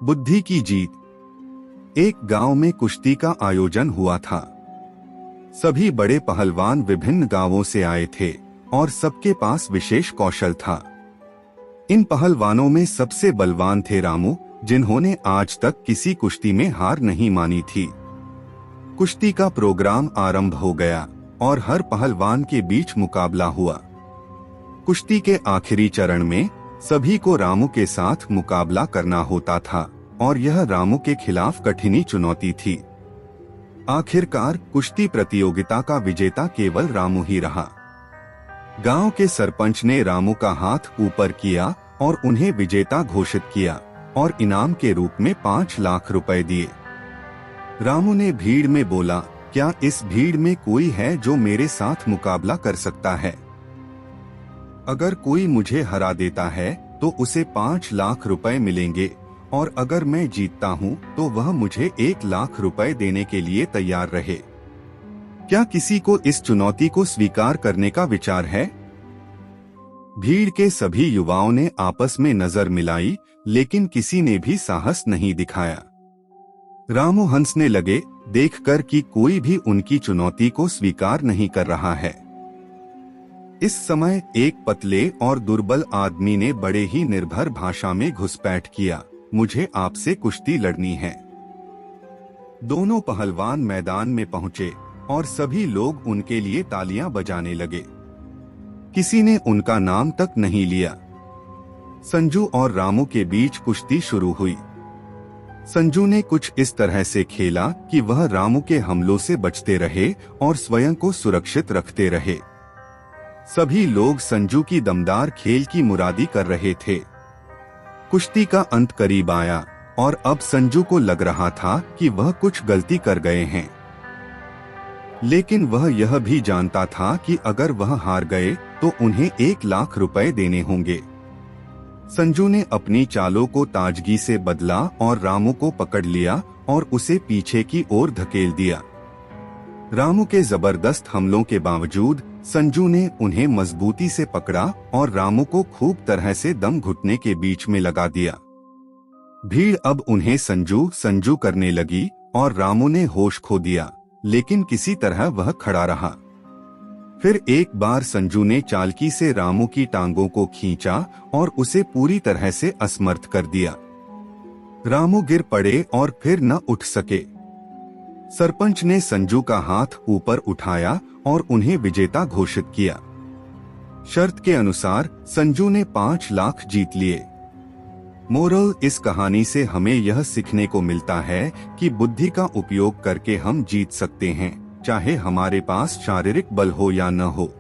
बुद्धि की जीत। एक गांव में कुश्ती का आयोजन हुआ था। सभी बड़े पहलवान विभिन्न गांवों से आए थे और सबके पास विशेष कौशल था। इन पहलवानों में सबसे बलवान थे रामू, जिन्होंने आज तक किसी कुश्ती में हार नहीं मानी थी। कुश्ती का प्रोग्राम आरंभ हो गया और हर पहलवान के बीच मुकाबला हुआ। कुश्ती के आखिरी चरण में सभी को रामू के साथ मुकाबला करना होता था और यह रामू के खिलाफ कठिन चुनौती थी। आखिरकार कुश्ती प्रतियोगिता का विजेता केवल रामू ही रहा। गांव के सरपंच ने रामू का हाथ ऊपर किया और उन्हें विजेता घोषित किया और इनाम के रूप में 5 लाख रुपए दिए। रामू ने भीड़ में बोला, क्या इस भीड़ में कोई है जो मेरे साथ मुकाबला कर सकता है? अगर कोई मुझे हरा देता है तो उसे 5 लाख रुपए मिलेंगे और अगर मैं जीतता हूं तो वह मुझे 1 लाख रुपए देने के लिए तैयार रहे। क्या किसी को इस चुनौती को स्वीकार करने का विचार है? भीड़ के सभी युवाओं ने आपस में नजर मिलाई, लेकिन किसी ने भी साहस नहीं दिखाया। रामू हंसने लगे, देखकर कि कोई भी उनकी चुनौती को स्वीकार नहीं कर रहा है। इस समय एक पतले और दुर्बल आदमी ने बड़े ही निर्भर भाषा में घुसपैठ किया, मुझे आपसे कुश्ती लड़नी है। दोनों पहलवान मैदान में पहुंचे और सभी लोग उनके लिए तालियां बजाने लगे। किसी ने उनका नाम तक नहीं लिया। संजू और रामू के बीच कुश्ती शुरू हुई। संजू ने कुछ इस तरह से खेला कि वह रामू के हमलों से बचते रहे और स्वयं को सुरक्षित रखते रहे। सभी लोग संजू की दमदार खेल की मुरादी कर रहे थे। कुश्ती का अंत करीब आया और अब संजू को लग रहा था कि वह कुछ गलती कर गए हैं, लेकिन वह यह भी जानता था कि अगर वह हार गए तो उन्हें 1 लाख रुपए देने होंगे। संजू ने अपनी चालों को ताजगी से बदला और रामू को पकड़ लिया और उसे पीछे की ओर धकेल दिया। रामू के जबरदस्त हमलों के बावजूद संजू ने उन्हें मजबूती से पकड़ा और रामू को खूब तरह से दम घुटने के बीच में लगा दिया। भीड़ अब उन्हें संजू संजू करने लगी और रामू ने होश खो दिया, लेकिन किसी तरह वह खड़ा रहा। फिर एक बार संजू ने चालाकी से रामू की टांगों को खींचा और उसे पूरी तरह से असमर्थ कर दिया। रामू गिर पड़े और फिर न उठ सके। सरपंच ने संजू का हाथ ऊपर उठाया और उन्हें विजेता घोषित किया। शर्त के अनुसार संजू ने 5 लाख जीत लिए। मोरल इस कहानी से हमें यह सीखने को मिलता है कि बुद्धि का उपयोग करके हम जीत सकते हैं, चाहे हमारे पास शारीरिक बल हो या न हो।